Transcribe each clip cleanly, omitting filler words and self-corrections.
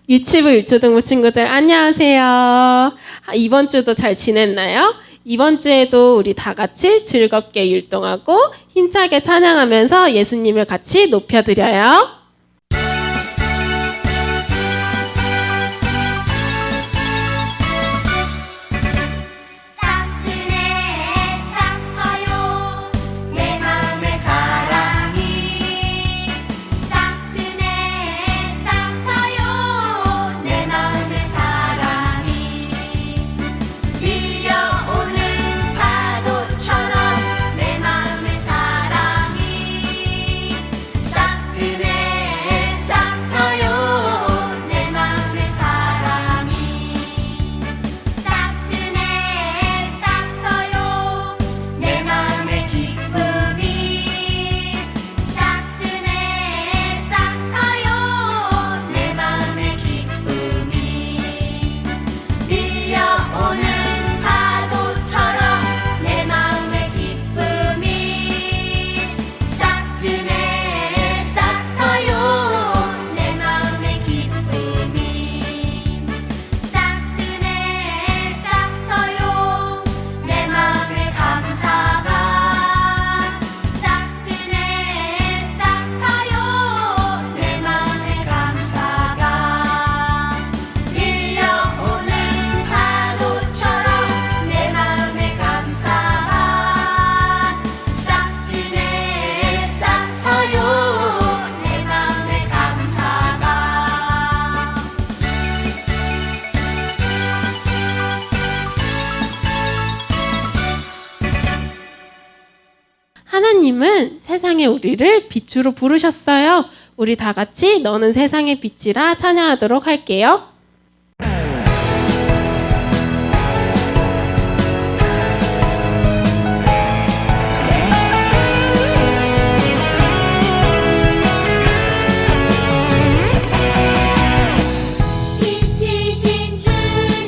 유치부 유초등부 친구들 안녕하세요. 이번 주도 잘 지냈나요? 이번 주에도 우리 다 같이 즐겁게 율동하고 힘차게 찬양하면서 예수님을 같이 높여드려요. 하나님은 세상에 우리를 빛으로 부르셨어요. 우리 다 같이 너는 세상의 빛이라 찬양하도록 할게요. 빛이신 주님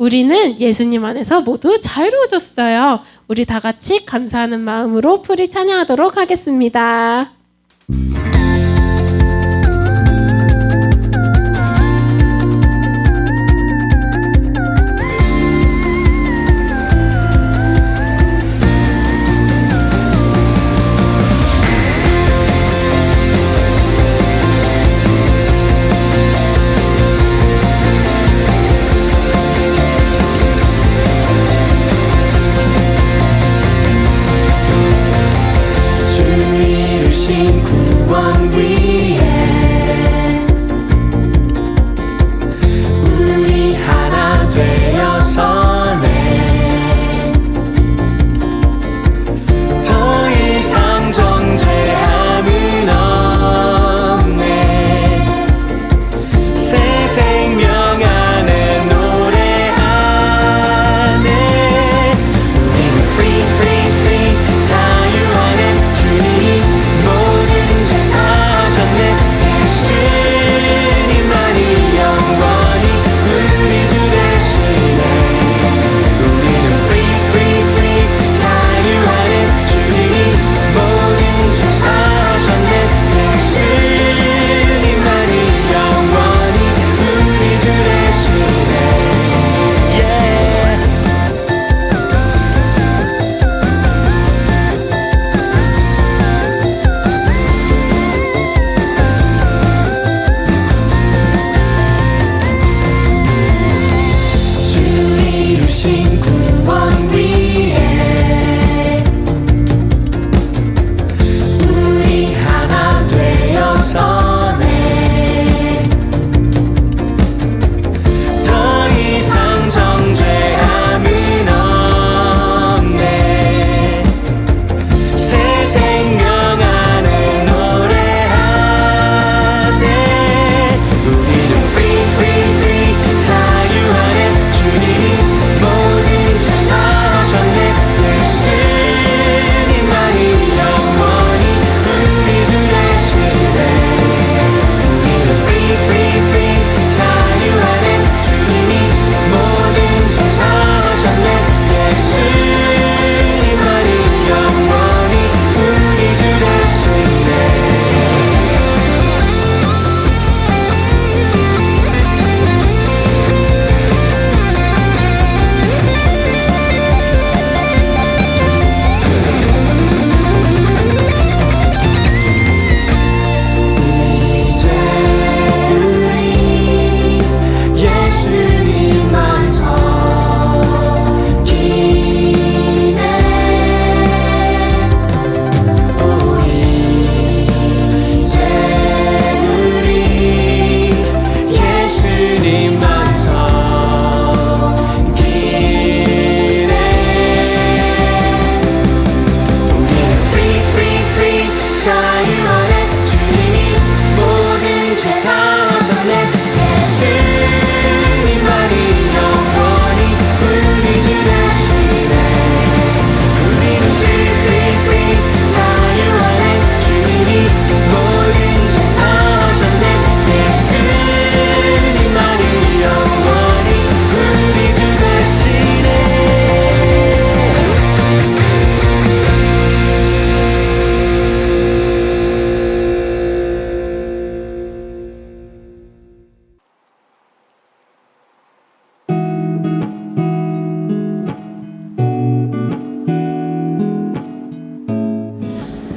우리는 예수님 안에서 모두 자유로워졌어요. 우리 다 같이 감사하는 마음으로 풀이 찬양하도록 하겠습니다.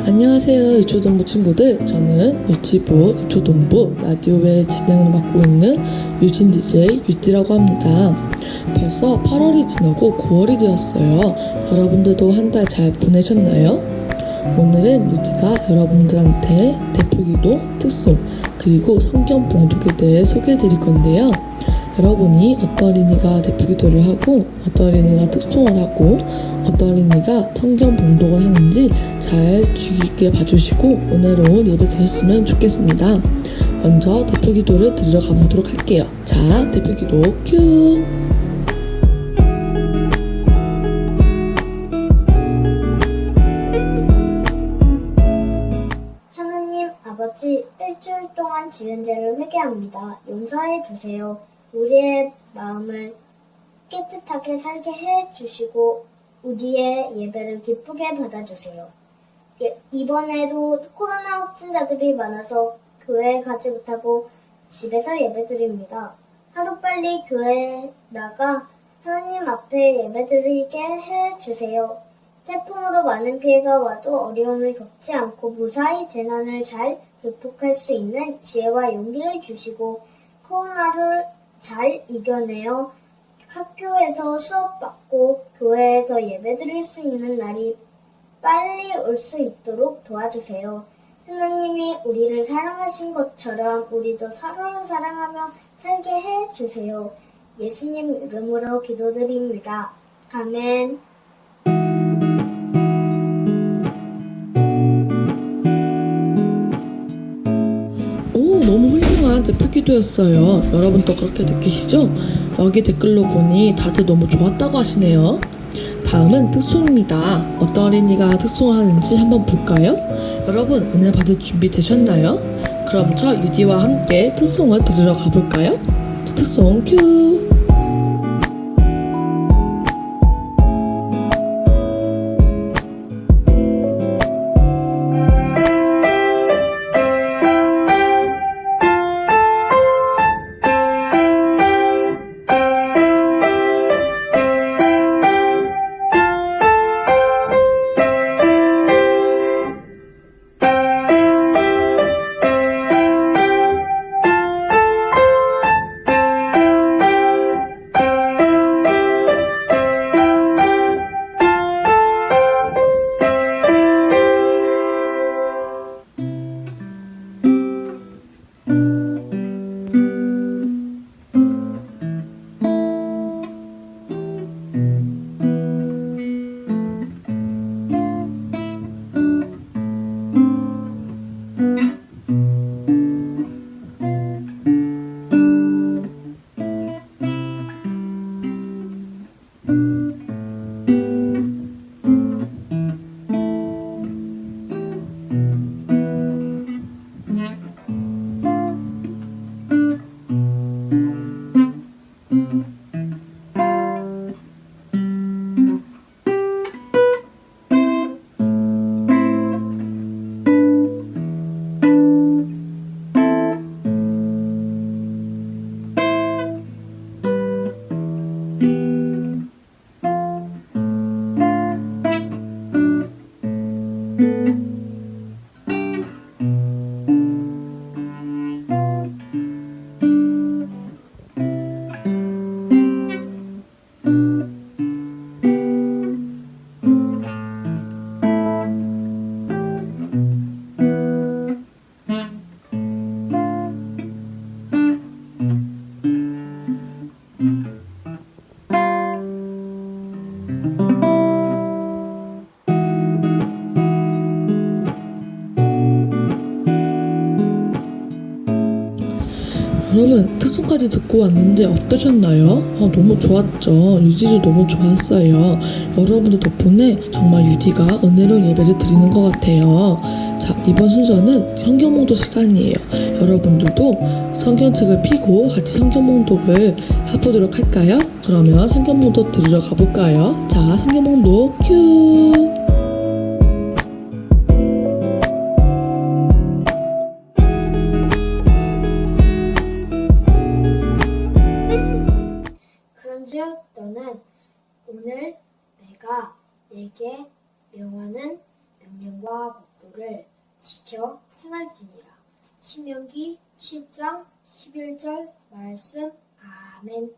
안녕하세요, 유초동부 친구들. 저는 유치부 유초동부 라디오의 진행을 맡고 있는 유진 DJ 유띠라고 합니다. 벌써 8월이 지나고 9월이 되었어요. 여러분들도 한 달 잘 보내셨나요? 오늘은 유디가 여러분들한테 대표기도, 특송, 그리고 성경 봉독에 대해 소개해 드릴 건데요. 여러분이 어떤 어린이가 대표기도를 하고 어떤 어린이가 특송을 하고 어떤 어린이가 성경 봉독을 하는지 잘 주의 깊게 봐주시고 은혜로운 예배 드셨으면 좋겠습니다. 먼저 대표기도를 드리러 가보도록 할게요. 자, 대표기도 큐! 하느님 아버지, 일주일 동안 지은 죄를 회개합니다. 용서해 주세요. 우리의 마음을 깨끗하게 살게 해 주시고 우리의 예배를 기쁘게 받아주세요. 이번에도 코로나 확진자들이 많아서 교회에 가지 못하고 집에서 예배드립니다. 하루빨리 교회에 나가 하나님 앞에 예배드리게 해 주세요. 태풍으로 많은 피해가 와도 어려움을 겪지 않고 무사히 재난을 잘 극복할 수 있는 지혜와 용기를 주시고 코로나를 잘 이겨내어 학교에서 수업받고 교회에서 예배드릴 수 있는 날이 빨리 올 수 있도록 도와주세요. 하나님이 우리를 사랑하신 것처럼 우리도 서로를 사랑하며 살게 해 주세요. 예수님 이름으로 기도드립니다. 아멘. 오, 너무 훌륭한 대표 기도였어요. 여러분도 그렇게 느끼시죠? 여기 댓글로 보니 다들 너무 좋았다고 하시네요. 다음은 특송입니다. 어떤 어린이가 특송을 하는지 한번 볼까요? 여러분, 은혜 받을 준비 되셨나요? 그럼 저 유디와 함께 특송을 들으러 가볼까요? 특송 큐! 여러분, 특송까지 듣고 왔는데 어떠셨나요? 너무 좋았죠? 유디도 너무 좋았어요. 여러분들 덕분에 정말 유디가 은혜로운 예배를 드리는 것 같아요. 자, 이번 순서는 성경 봉독 시간이에요. 여러분들도 성경책을 펴고 같이 성경 봉독을 해보도록 할까요? 그러면 성경 봉독 들으러 가볼까요? 자, 성경 봉독 큐! 그런즉 너는 오늘 내가 네게 명하는 명령과 법도를 지켜 행할지니라. 신명기 7장 11절 말씀. 아멘.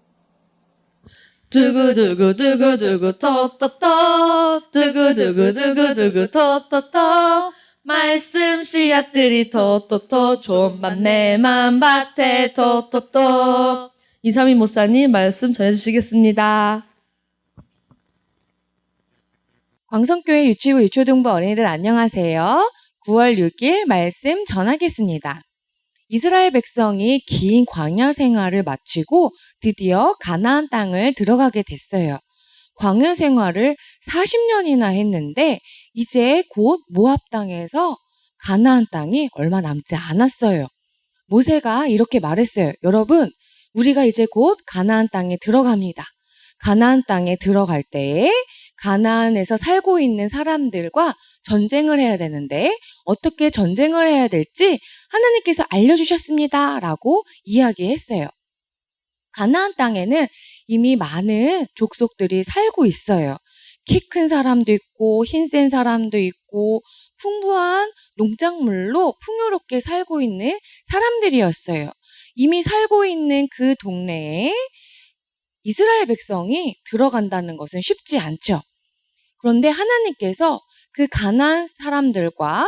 두구두구두구두구 터터터 두구두구두구두구 터터터 말씀 씨앗들이 터터터 좋은 맘 내 맘밭에 터터터 이삼희 목사님 말씀 전해주시겠습니다. 광성교회 유치부 유초등부 어린이들 안녕하세요. 9월 6일 말씀 전하겠습니다. 이스라엘 백성이 긴 광야 생활을 마치고 드디어 가나안 땅을 들어가게 됐어요. 광야 생활을 40년이나 했는데 이제 곧 모압 땅에서 가나안 땅이 얼마 남지 않았어요. 모세가 이렇게 말했어요. 여러분, 우리가 이제 곧 가나안 땅에 들어갑니다. 가나안 땅에 들어갈 때에 가나안에서 살고 있는 사람들과 전쟁을 해야 되는데 어떻게 전쟁을 해야 될지 하나님께서 알려주셨습니다. 라고 이야기했어요. 가나안 땅에는 이미 많은 족속들이 살고 있어요. 키 큰 사람도 있고 힘센 사람도 있고 풍부한 농작물로 풍요롭게 살고 있는 사람들이었어요. 이미 살고 있는 그 동네에 이스라엘 백성이 들어간다는 것은 쉽지 않죠. 그런데 하나님께서 그 가나안 사람들과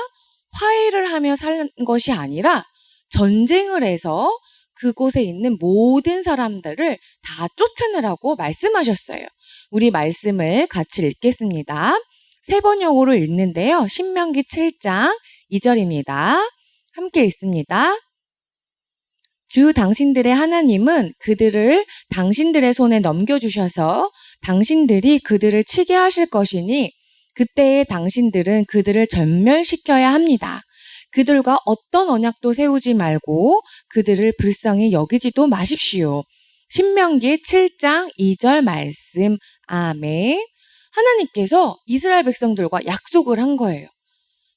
화해를 하며 사는 것이 아니라 전쟁을 해서 그곳에 있는 모든 사람들을 다 쫓아내라고 말씀하셨어요. 우리 말씀을 같이 읽겠습니다. 세 번역으로 읽는데요. 신명기 7장 2절입니다. 함께 읽습니다. 주 당신들의 하나님은 그들을 당신들의 손에 넘겨주셔서 당신들이 그들을 치게 하실 것이니 그때에 당신들은 그들을 전멸시켜야 합니다. 그들과 어떤 언약도 세우지 말고 그들을 불쌍히 여기지도 마십시오. 신명기 7장 2절 말씀. 아멘. 하나님께서 이스라엘 백성들과 약속을 한 거예요.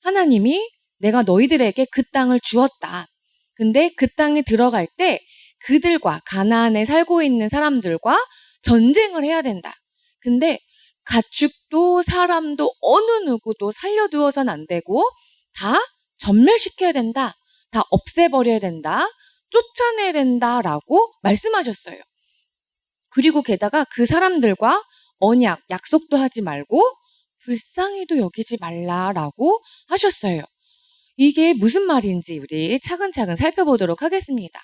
하나님이 내가 너희들에게 그 땅을 주었다. 근데 그 땅에 들어갈 때 그들과 가나안에 살고 있는 사람들과 전쟁을 해야 된다. 근데 가축도 사람도 어느 누구도 살려두어서는 안 되고 다 전멸시켜야 된다. 다 없애버려야 된다. 쫓아내야 된다라고 말씀하셨어요. 그리고 게다가 그 사람들과 언약, 약속도 하지 말고 불쌍히도 여기지 말라라고 하셨어요. 이게 무슨 말인지 우리 차근차근 살펴보도록 하겠습니다.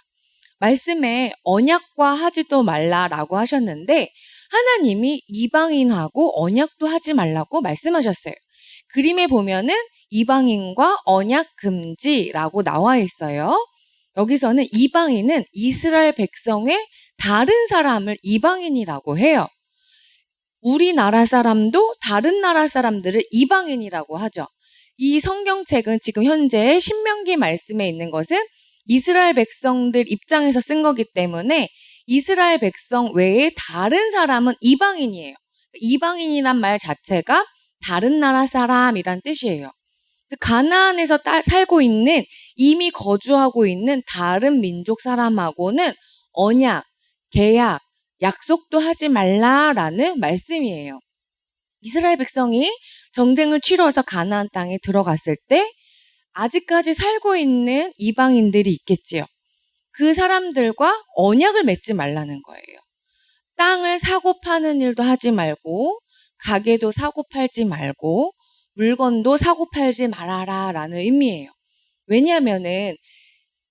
말씀에 언약과 하지도 말라라고 하셨는데 하나님이 이방인하고 언약도 하지 말라고 말씀하셨어요. 그림에 보면은 이방인과 언약 금지라고 나와 있어요. 여기서는 이방인은 이스라엘 백성의 다른 사람을 이방인이라고 해요. 우리나라 사람도 다른 나라 사람들을 이방인이라고 하죠. 이 성경책은 지금 현재 신명기 말씀에 있는 것은 이스라엘 백성들 입장에서 쓴 거기 때문에 이스라엘 백성 외에 다른 사람은 이방인이에요. 이방인이란 말 자체가 다른 나라 사람이란 뜻이에요. 가나안에서 살고 있는 이미 거주하고 있는 다른 민족 사람하고는 언약, 계약, 약속도 하지 말라라는 말씀이에요. 이스라엘 백성이 전쟁을 치러서 가나안 땅에 들어갔을 때 아직까지 살고 있는 이방인들이 있겠지요. 그 사람들과 언약을 맺지 말라는 거예요. 땅을 사고 파는 일도 하지 말고 가게도 사고 팔지 말고 물건도 사고 팔지 말아라라는 의미예요. 왜냐하면은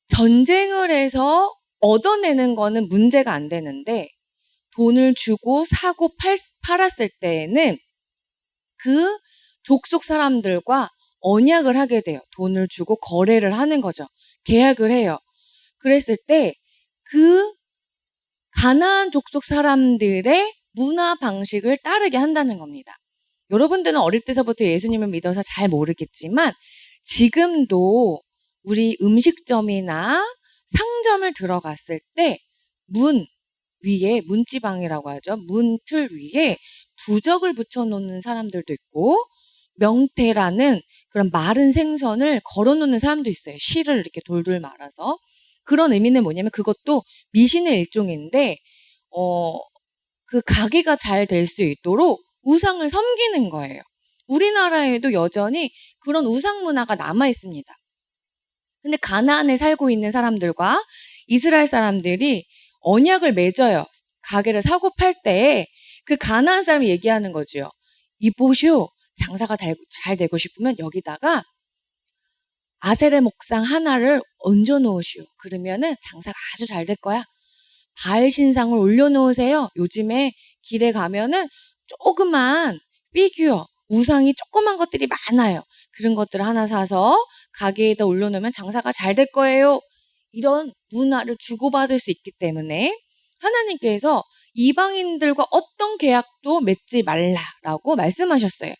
전쟁을 해서 얻어내는 거는 문제가 안 되는데 돈을 주고 사고 팔았을 때에는 그 족속 사람들과 언약을 하게 돼요. 돈을 주고 거래를 하는 거죠. 계약을 해요. 그랬을 때 그 가나안 족속 사람들의 문화 방식을 따르게 한다는 겁니다. 여러분들은 어릴 때서부터 예수님을 믿어서 잘 모르겠지만 지금도 우리 음식점이나 상점을 들어갔을 때 문 위에 문지방이라고 하죠. 문틀 위에 부적을 붙여놓는 사람들도 있고 명태라는 그런 마른 생선을 걸어놓는 사람도 있어요. 실을 이렇게 돌돌 말아서. 그런 의미는 뭐냐면 그것도 미신의 일종인데 그 가게가 잘 될 수 있도록 우상을 섬기는 거예요. 우리나라에도 여전히 그런 우상 문화가 남아 있습니다. 근데 가나안에 살고 있는 사람들과 이스라엘 사람들이 언약을 맺어요. 가게를 사고 팔 때 그 가나안 사람이 얘기하는 거죠. 이보시오. 장사가 잘 되고 싶으면 여기다가 아세레 목상 하나를 얹어 놓으시오. 그러면은 장사가 아주 잘 될 거야. 바알 신상을 올려놓으세요. 요즘에 길에 가면은 조그만 피규어, 우상이 조그만 것들이 많아요. 그런 것들을 하나 사서 가게에다 올려놓으면 장사가 잘 될 거예요. 이런 문화를 주고받을 수 있기 때문에 하나님께서 이방인들과 어떤 계약도 맺지 말라라고 말씀하셨어요.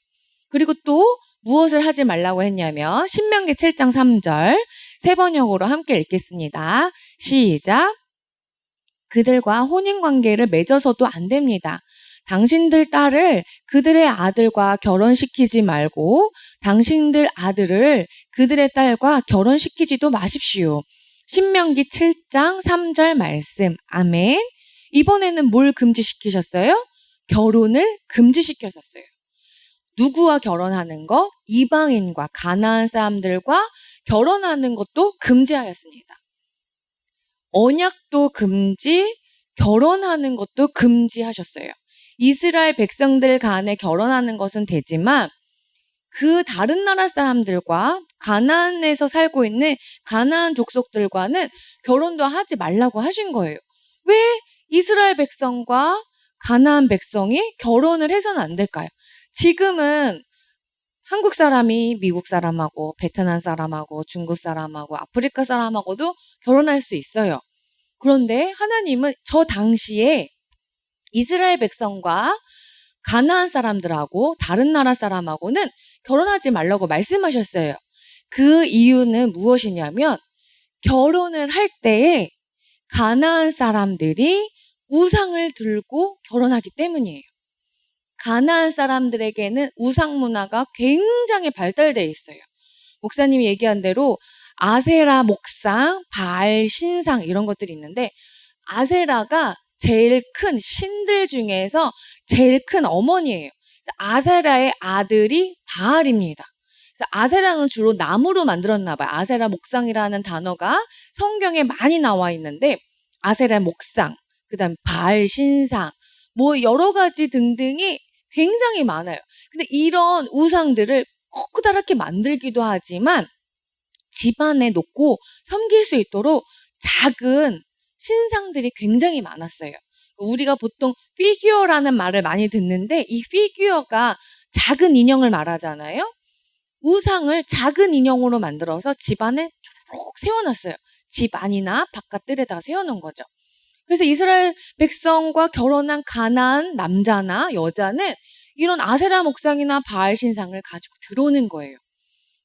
그리고 또 무엇을 하지 말라고 했냐면 신명기 7장 3절 세 번역으로 함께 읽겠습니다. 시작. 그들과 혼인관계를 맺어서도 안 됩니다. 당신들 딸을 그들의 아들과 결혼시키지 말고 당신들 아들을 그들의 딸과 결혼시키지도 마십시오. 신명기 7장 3절 말씀. 아멘. 이번에는 뭘 금지시키셨어요? 결혼을 금지시켰었어요. 누구와 결혼하는 거? 이방인과 가나안 사람들과 결혼하는 것도 금지하였습니다. 언약도 금지, 결혼하는 것도 금지하셨어요. 이스라엘 백성들 간에 결혼하는 것은 되지만 그 다른 나라 사람들과 가나안에서 살고 있는 가나안 족속들과는 결혼도 하지 말라고 하신 거예요. 왜 이스라엘 백성과 가나안 백성이 결혼을 해서는 안 될까요? 지금은 한국 사람이 미국 사람하고 베트남 사람하고 중국 사람하고 아프리카 사람하고도 결혼할 수 있어요. 그런데 하나님은 저 당시에 이스라엘 백성과 가나안 사람들하고 다른 나라 사람하고는 결혼하지 말라고 말씀하셨어요. 그 이유는 무엇이냐면 결혼을 할 때에 가나안 사람들이 우상을 들고 결혼하기 때문이에요. 가나안 사람들에게는 우상 문화가 굉장히 발달되어 있어요. 목사님이 얘기한 대로 아세라 목상, 바알 신상 이런 것들이 있는데 아세라가 제일 큰 신들 중에서 제일 큰 어머니예요. 아세라의 아들이 바알입니다. 그래서 아세라는 주로 나무로 만들었나 봐요. 아세라 목상이라는 단어가 성경에 많이 나와 있는데 아세라 목상, 그다음 바알 신상, 뭐 여러 가지 등등이 굉장히 많아요. 근데 이런 우상들을 커다랗게 만들기도 하지만 집안에 놓고 섬길 수 있도록 작은 신상들이 굉장히 많았어요. 우리가 보통 피규어라는 말을 많이 듣는데 이 피규어가 작은 인형을 말하잖아요. 우상을 작은 인형으로 만들어서 집안에 쭉 세워놨어요. 집 안이나 바깥들에다가 세워놓은 거죠. 그래서 이스라엘 백성과 결혼한 가나안 남자나 여자는 이런 아세라 목상이나 바알 신상을 가지고 들어오는 거예요.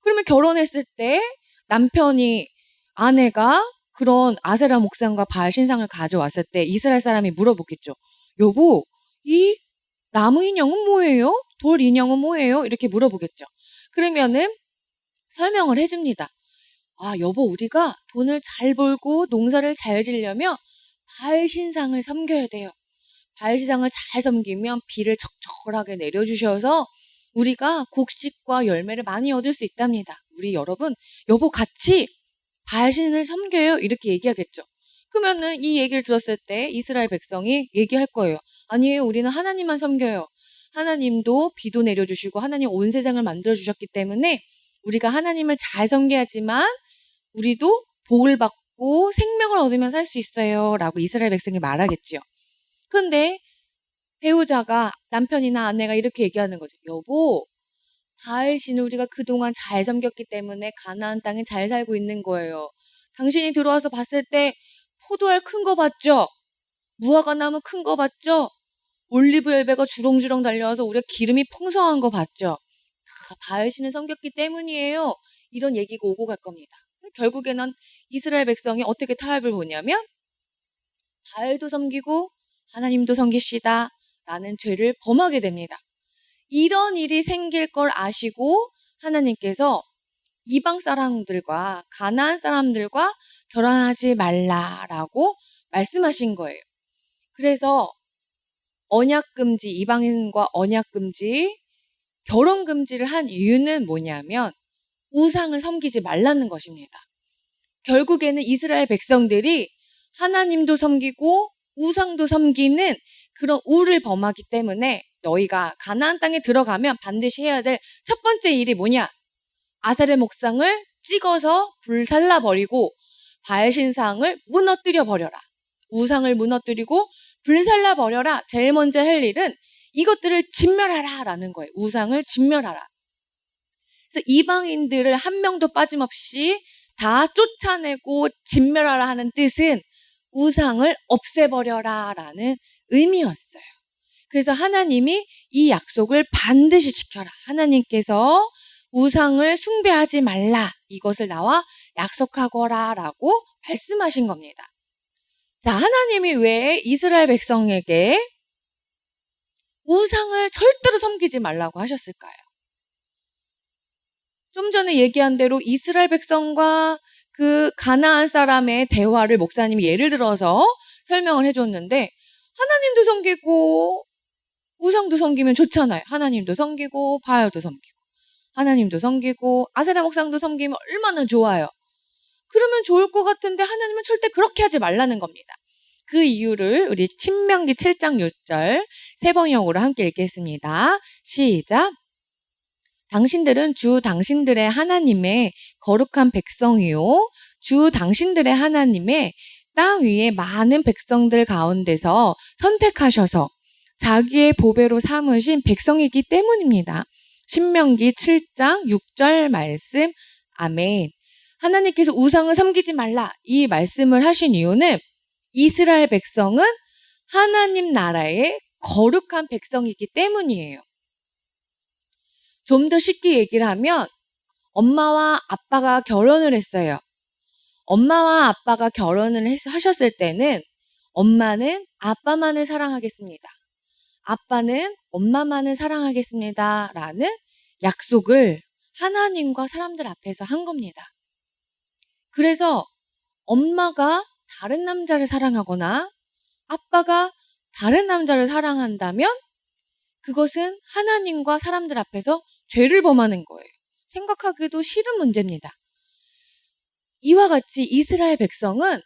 그러면 결혼했을 때 남편이 아내가 그런 아세라 목상과 바알 신상을 가져왔을 때 이스라엘 사람이 물어보겠죠. 여보, 이 나무 인형은 뭐예요? 돌 인형은 뭐예요? 이렇게 물어보겠죠. 그러면은 설명을 해줍니다. 아, 여보, 우리가 돈을 잘 벌고 농사를 잘 지려면 바알 신상을 섬겨야 돼요. 바알 신상을 잘 섬기면 비를 적절하게 내려주셔서 우리가 곡식과 열매를 많이 얻을 수 있답니다. 우리 여보 같이 바알 신을 섬겨요. 이렇게 얘기하겠죠. 그러면은 이 얘기를 들었을 때 이스라엘 백성이 얘기할 거예요. 아니에요. 우리는 하나님만 섬겨요. 하나님도 비도 내려주시고 하나님 온 세상을 만들어주셨기 때문에 우리가 하나님을 잘 섬겨야지만 우리도 복을 받고 생명을 얻으면 살 수 있어요. 라고 이스라엘 백성이 말하겠죠. 그런데 배우자가 남편이나 아내가 이렇게 얘기하는 거죠. 여보, 바알 신을 우리가 그동안 잘 섬겼기 때문에 가나안 땅에 잘 살고 있는 거예요. 당신이 들어와서 봤을 때 포도알 큰 거 봤죠? 무화과 나무 큰 거 봤죠? 올리브 열매가 주렁주렁 달려와서 우리가 기름이 풍성한 거 봤죠? 다 바알 신을 섬겼기 때문이에요. 이런 얘기가 오고 갈 겁니다. 결국에는 이스라엘 백성이 어떻게 타협을 보냐면 바알도 섬기고 하나님도 섬깁시다 라는 죄를 범하게 됩니다. 이런 일이 생길 걸 아시고 하나님께서 이방 사람들과 가나안 사람들과 결혼하지 말라라고 말씀하신 거예요. 그래서 언약금지, 이방인과 언약금지, 결혼금지를 한 이유는 뭐냐면 우상을 섬기지 말라는 것입니다. 결국에는 이스라엘 백성들이 하나님도 섬기고 우상도 섬기는 그런 우를 범하기 때문에 너희가 가나안 땅에 들어가면 반드시 해야 될 첫 번째 일이 뭐냐? 아세라 목상을 찍어서 불살라 버리고 바알 신상을 무너뜨려 버려라. 우상을 무너뜨리고 불살라 버려라. 제일 먼저 할 일은 이것들을 진멸하라 라는 거예요. 우상을 진멸하라. 그래서 이방인들을 한 명도 빠짐없이 다 쫓아내고 진멸하라 하는 뜻은 우상을 없애버려라 라는 의미였어요. 그래서 하나님이 이 약속을 반드시 지켜라. 하나님께서 우상을 숭배하지 말라. 이것을 나와 약속하거라 라고 말씀하신 겁니다. 자, 하나님이 왜 이스라엘 백성에게 우상을 절대로 섬기지 말라고 하셨을까요? 좀 전에 얘기한 대로 이스라엘 백성과 그 가나안 사람의 대화를 목사님이 예를 들어서 설명을 해줬는데, 하나님도 섬기고 우상도 섬기면 좋잖아요. 하나님도 섬기고 바알도 섬기고 하나님도 섬기고 아세라 목상도 섬기면 얼마나 좋아요. 그러면 좋을 것 같은데 하나님은 절대 그렇게 하지 말라는 겁니다. 그 이유를 우리 신명기 7장 6절 세 번역으로 함께 읽겠습니다. 시작. 당신들은 주 당신들의 하나님의 거룩한 백성이요, 주 당신들의 하나님의 땅 위에 많은 백성들 가운데서 선택하셔서 자기의 보배로 삼으신 백성이기 때문입니다. 신명기 7장 6절 말씀. 아멘. 하나님께서 우상을 섬기지 말라 이 말씀을 하신 이유는 이스라엘 백성은 하나님 나라의 거룩한 백성이기 때문이에요. 좀 더 쉽게 얘기를 하면 엄마와 아빠가 결혼을 했어요. 엄마와 아빠가 결혼을 하셨을 때는 엄마는 아빠만을 사랑하겠습니다. 아빠는 엄마만을 사랑하겠습니다. 라는 약속을 하나님과 사람들 앞에서 한 겁니다. 그래서 엄마가 다른 남자를 사랑하거나 아빠가 다른 남자를 사랑한다면 그것은 하나님과 사람들 앞에서 죄를 범하는 거예요. 생각하기도 싫은 문제입니다. 이와 같이 이스라엘 백성은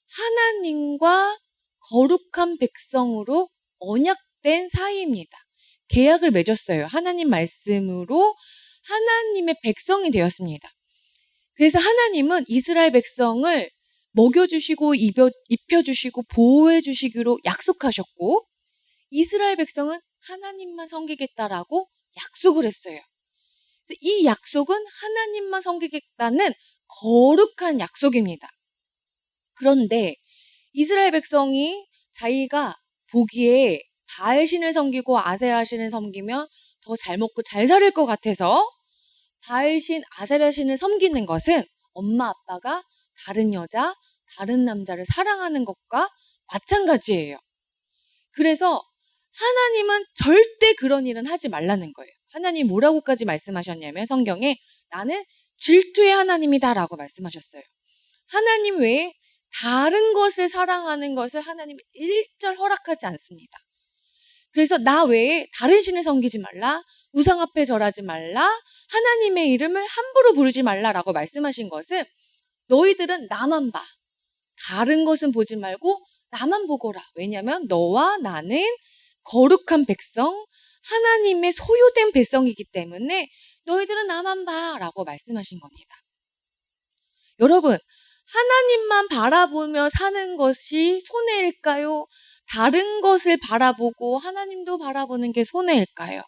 하나님과 거룩한 백성으로 언약된 사이입니다. 계약을 맺었어요. 하나님 말씀으로 하나님의 백성이 되었습니다. 그래서 하나님은 이스라엘 백성을 먹여주시고 입혀주시고 보호해주시기로 약속하셨고, 이스라엘 백성은 하나님만 섬기겠다라고 약속을 했어요. 그래서 이 약속은 하나님만 섬기겠다는 거룩한 약속입니다. 그런데 이스라엘 백성이 자기가 보기에 바알신을 섬기고 아세라신을 섬기면 더 잘 먹고 잘 살 것 같아서 바알신, 아세라신을 섬기는 것은 엄마 아빠가 다른 여자, 다른 남자를 사랑하는 것과 마찬가지예요. 그래서 하나님은 절대 그런 일은 하지 말라는 거예요. 하나님 뭐라고까지 말씀하셨냐면 성경에 나는 질투의 하나님이다 라고 말씀하셨어요. 하나님 외에 다른 것을 사랑하는 것을 하나님은 일절 허락하지 않습니다. 그래서 나 외에 다른 신을 섬기지 말라, 우상 앞에 절하지 말라, 하나님의 이름을 함부로 부르지 말라라고 말씀하신 것은 너희들은 나만 봐. 다른 것은 보지 말고 나만 보거라. 왜냐하면 너와 나는 거룩한 백성, 하나님의 소유된 백성이기 때문에 너희들은 나만 봐 라고 말씀하신 겁니다. 여러분, 하나님만 바라보며 사는 것이 손해일까요? 다른 것을 바라보고 하나님도 바라보는 게 손해일까요?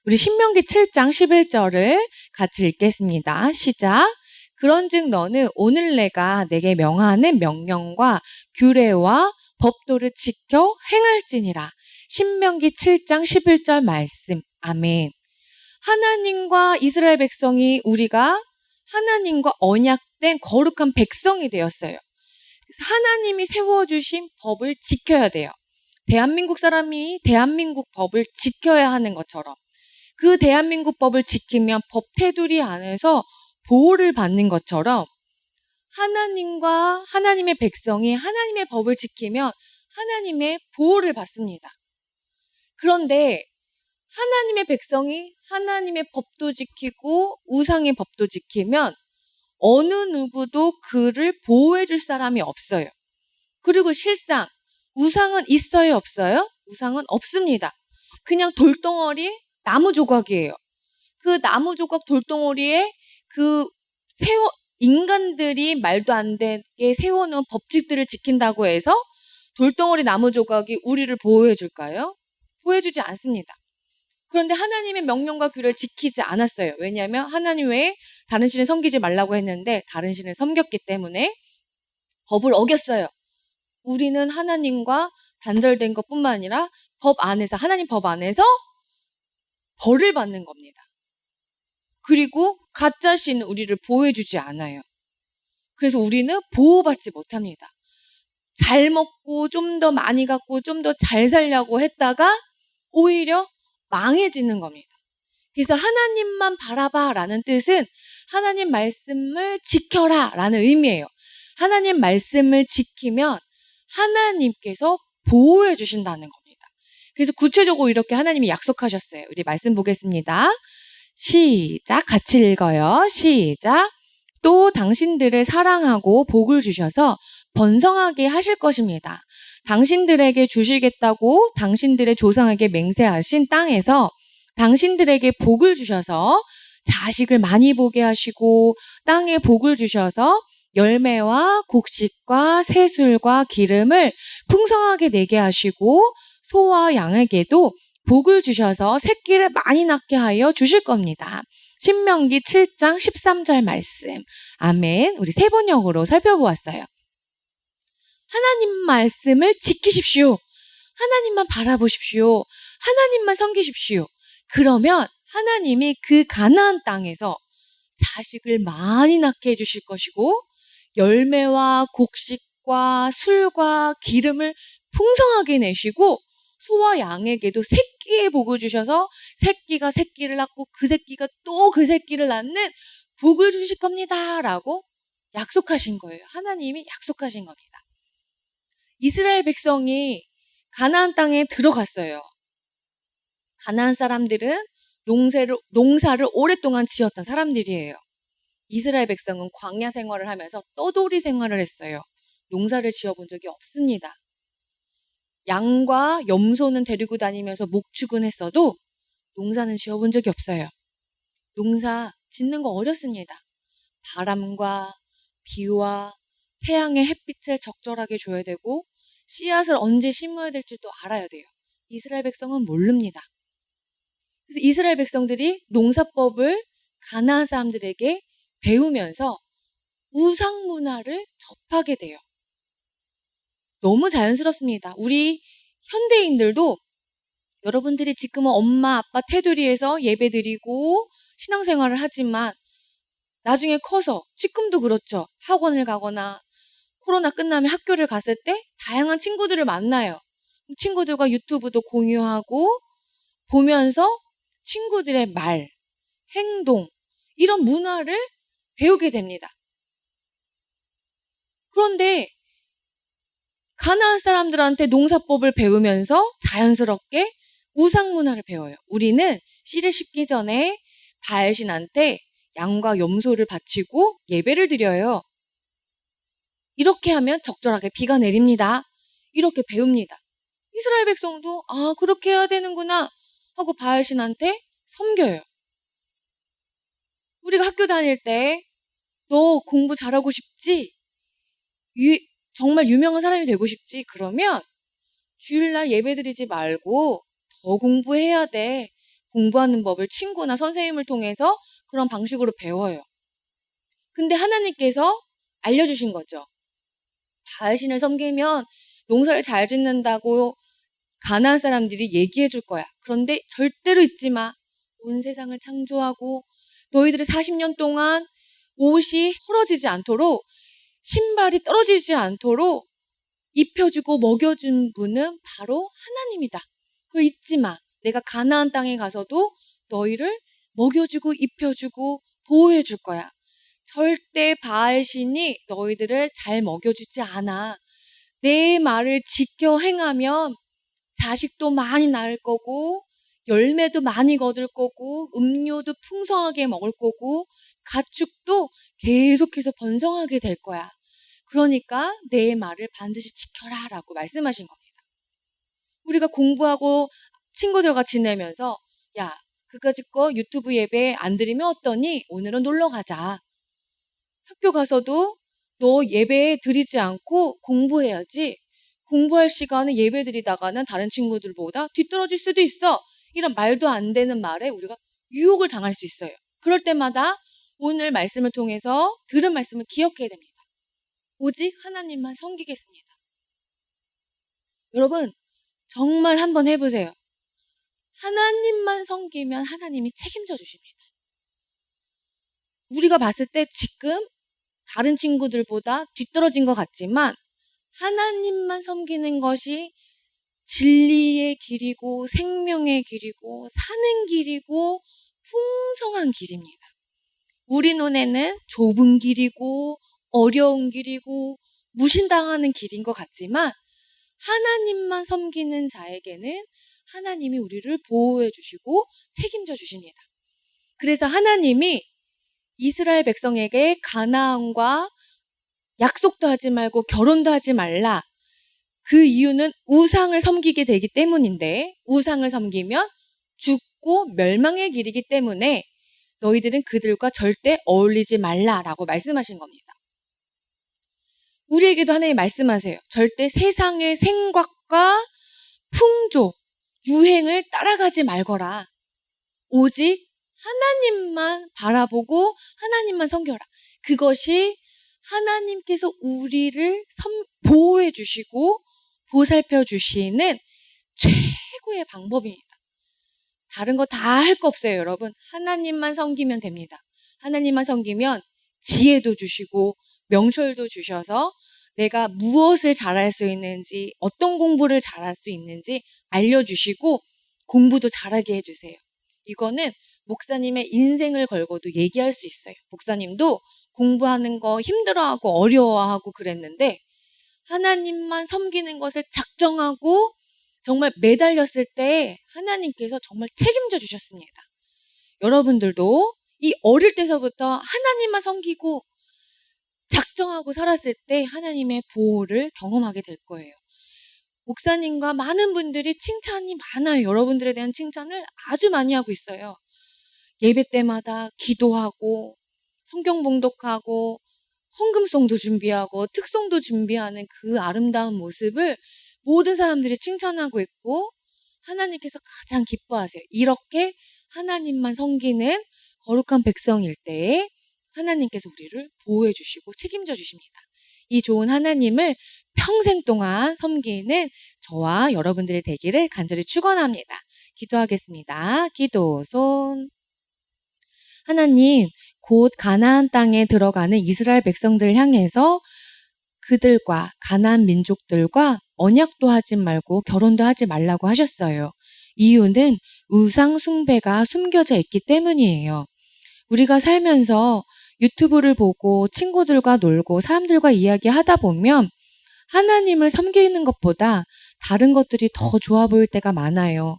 우리 신명기 7장 11절을 같이 읽겠습니다. 시작. 그런즉 너는 오늘 내가 내게 명하는 명령과 규례와 법도를 지켜 행할지니라. 신명기 7장 11절 말씀. 아멘. 하나님과 이스라엘 백성이 우리가 하나님과 언약된 거룩한 백성이 되었어요. 그래서 하나님이 세워주신 법을 지켜야 돼요. 대한민국 사람이 대한민국 법을 지켜야 하는 것처럼 그 대한민국 법을 지키면 법 테두리 안에서 보호를 받는 것처럼 하나님과 하나님의 백성이 하나님의 법을 지키면 하나님의 보호를 받습니다. 그런데 하나님의 백성이 하나님의 법도 지키고 우상의 법도 지키면 어느 누구도 그를 보호해 줄 사람이 없어요. 그리고 실상 우상은 있어요, 없어요? 우상은 없습니다. 그냥 돌덩어리, 나무 조각이에요. 그 나무 조각 돌덩어리에 인간들이 말도 안 되게 세워놓은 법칙들을 지킨다고 해서 돌덩어리 나무 조각이 우리를 보호해 줄까요? 보호해주지 않습니다. 그런데 하나님의 명령과 규례를 지키지 않았어요. 왜냐하면 하나님 외에 다른 신을 섬기지 말라고 했는데 다른 신을 섬겼기 때문에 법을 어겼어요. 우리는 하나님과 단절된 것뿐만 아니라 하나님 법 안에서 벌을 받는 겁니다. 그리고 가짜 신은 우리를 보호해주지 않아요. 그래서 우리는 보호받지 못합니다. 잘 먹고 좀 더 많이 갖고 좀 더 잘 살려고 했다가 오히려 망해지는 겁니다. 그래서 하나님만 바라봐 라는 뜻은 하나님 말씀을 지켜라 라는 의미예요. 하나님 말씀을 지키면 하나님께서 보호해 주신다는 겁니다. 그래서 구체적으로 이렇게 하나님이 약속하셨어요. 우리 말씀 보겠습니다. 시작. 같이 읽어요. 시작. 또 당신들을 사랑하고 복을 주셔서 번성하게 하실 것입니다. 당신들에게 주시겠다고 당신들의 조상에게 맹세하신 땅에서 당신들에게 복을 주셔서 자식을 많이 보게 하시고 땅에 복을 주셔서 열매와 곡식과 새술과 기름을 풍성하게 내게 하시고 소와 양에게도 복을 주셔서 새끼를 많이 낳게 하여 주실 겁니다. 신명기 7장 13절 말씀. 아멘. 우리 세 번역으로 살펴보았어요. 하나님 말씀을 지키십시오. 하나님만 바라보십시오. 하나님만 섬기십시오. 그러면 하나님이 그 가나안 땅에서 자식을 많이 낳게 해주실 것이고 열매와 곡식과 술과 기름을 풍성하게 내시고 소와 양에게도 새끼의 복을 주셔서 새끼가 새끼를 낳고 그 새끼가 또 그 새끼를 낳는 복을 주실 겁니다. 라고 약속하신 거예요. 하나님이 약속하신 겁니다. 이스라엘 백성이 가나안 땅에 들어갔어요. 가나안 사람들은 농사를 오랫동안 지었던 사람들이에요. 이스라엘 백성은 광야 생활을 하면서 떠돌이 생활을 했어요. 농사를 지어본 적이 없습니다. 양과 염소는 데리고 다니면서 목축은 했어도 농사는 지어본 적이 없어요. 농사 짓는 거 어렵습니다. 바람과 비와 태양의 햇빛을 적절하게 줘야 되고 씨앗을 언제 심어야 될지도 알아야 돼요. 이스라엘 백성은 모릅니다. 그래서 이스라엘 백성들이 농사법을 가나안 사람들에게 배우면서 우상 문화를 접하게 돼요. 너무 자연스럽습니다. 우리 현대인들도 여러분들이 지금은 엄마, 아빠 테두리에서 예배드리고 신앙생활을 하지만 나중에 커서 지금도 그렇죠. 학원을 가거나 코로나 끝나면 학교를 갔을 때 다양한 친구들을 만나요. 친구들과 유튜브도 공유하고 보면서 친구들의 말, 행동 이런 문화를 배우게 됩니다. 그런데 가나안 사람들한테 농사법을 배우면서 자연스럽게 우상 문화를 배워요. 우리는 씨를 심기 전에 바알신한테 양과 염소를 바치고 예배를 드려요. 이렇게 하면 적절하게 비가 내립니다. 이렇게 배웁니다. 이스라엘 백성도 그렇게 해야 되는구나 하고 바알신한테 섬겨요. 우리가 학교 다닐 때 너 공부 잘하고 싶지? 정말 유명한 사람이 되고 싶지? 그러면 주일날 예배드리지 말고 더 공부해야 돼. 공부하는 법을 친구나 선생님을 통해서 그런 방식으로 배워요. 근데 하나님께서 알려주신 거죠. 바알신을 섬기면 농사를 잘 짓는다고 가나안 사람들이 얘기해 줄 거야. 그런데 절대로 잊지 마. 온 세상을 창조하고 너희들이 40년 동안 옷이 헐어지지 않도록 신발이 떨어지지 않도록 입혀주고 먹여준 분은 바로 하나님이다. 그걸 잊지 마. 내가 가나안 땅에 가서도 너희를 먹여주고 입혀주고 보호해줄 거야. 절대 바알신이 너희들을 잘 먹여주지 않아. 내 말을 지켜 행하면 자식도 많이 낳을 거고 열매도 많이 거둘 거고 음료도 풍성하게 먹을 거고 가축도 계속해서 번성하게 될 거야. 그러니까 내 말을 반드시 지켜라 라고 말씀하신 겁니다. 우리가 공부하고 친구들과 지내면서 야, 그까짓 거 유튜브 예배 안 드리면 어떠니? 오늘은 놀러 가자. 학교 가서도 너 예배 드리지 않고 공부해야지. 공부할 시간에 예배 드리다가는 다른 친구들보다 뒤떨어질 수도 있어. 이런 말도 안 되는 말에 우리가 유혹을 당할 수 있어요. 그럴 때마다 오늘 말씀을 통해서 들은 말씀을 기억해야 됩니다. 오직 하나님만 섬기겠습니다. 여러분 정말 한번 해보세요. 하나님만 섬기면 하나님이 책임져 주십니다. 우리가 봤을 때 지금 다른 친구들보다 뒤떨어진 것 같지만 하나님만 섬기는 것이 진리의 길이고 생명의 길이고 사는 길이고 풍성한 길입니다. 우리 눈에는 좁은 길이고 어려운 길이고 무신당하는 길인 것 같지만 하나님만 섬기는 자에게는 하나님이 우리를 보호해 주시고 책임져 주십니다. 그래서 하나님이 이스라엘 백성에게 가나안과 약속도 하지 말고 결혼도 하지 말라. 그 이유는 우상을 섬기게 되기 때문인데 우상을 섬기면 죽고 멸망의 길이기 때문에 너희들은 그들과 절대 어울리지 말라라고 말씀하신 겁니다. 우리에게도 하나님 말씀하세요. 절대 세상의 생각과 풍조, 유행을 따라가지 말거라. 오직 하나님만 바라보고 하나님만 섬겨라. 그것이 하나님께서 우리를 보호해 주시고 보살펴 주시는 최고의 방법입니다. 다른 거 다 할 거 없어요, 여러분. 하나님만 섬기면 됩니다. 하나님만 섬기면 지혜도 주시고 명철도 주셔서 내가 무엇을 잘할 수 있는지, 어떤 공부를 잘할 수 있는지 알려주시고 공부도 잘하게 해주세요. 이거는 목사님의 인생을 걸고도 얘기할 수 있어요. 목사님도 공부하는 거 힘들어하고 어려워하고 그랬는데 하나님만 섬기는 것을 작정하고 정말 매달렸을 때 하나님께서 정말 책임져 주셨습니다. 여러분들도 이 어릴 때서부터 하나님만 섬기고 작정하고 살았을 때 하나님의 보호를 경험하게 될 거예요. 목사님과 많은 분들이 칭찬이 많아요. 여러분들에 대한 칭찬을 아주 많이 하고 있어요. 예배 때마다 기도하고 성경 봉독하고 헌금송도 준비하고 특송도 준비하는 그 아름다운 모습을 모든 사람들이 칭찬하고 있고 하나님께서 가장 기뻐하세요. 이렇게 하나님만 섬기는 거룩한 백성일 때에 하나님께서 우리를 보호해 주시고 책임져 주십니다. 이 좋은 하나님을 평생 동안 섬기는 저와 여러분들이 되기를 간절히 축원합니다. 기도하겠습니다. 기도손. 하나님, 곧 가나안 땅에 들어가는 이스라엘 백성들을 향해서 그들과 가나안 민족들과 언약도 하지 말고 결혼도 하지 말라고 하셨어요. 이유는 우상 숭배가 숨겨져 있기 때문이에요. 우리가 살면서 유튜브를 보고 친구들과 놀고 사람들과 이야기하다 보면 하나님을 섬기는 것보다 다른 것들이 더 좋아 보일 때가 많아요.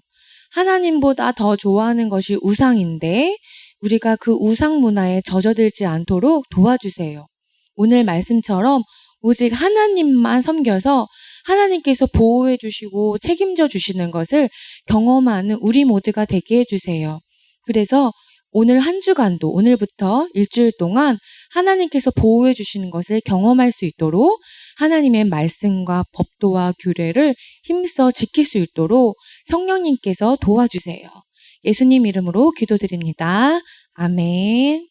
하나님보다 더 좋아하는 것이 우상인데 우리가 그 우상 문화에 젖어들지 않도록 도와주세요. 오늘 말씀처럼 오직 하나님만 섬겨서 하나님께서 보호해 주시고 책임져 주시는 것을 경험하는 우리 모두가 되게 해주세요. 그래서 오늘 한 주간도 오늘부터 일주일 동안 하나님께서 보호해 주시는 것을 경험할 수 있도록 하나님의 말씀과 법도와 규례를 힘써 지킬 수 있도록 성령님께서 도와주세요. 예수님 이름으로 기도드립니다. 아멘.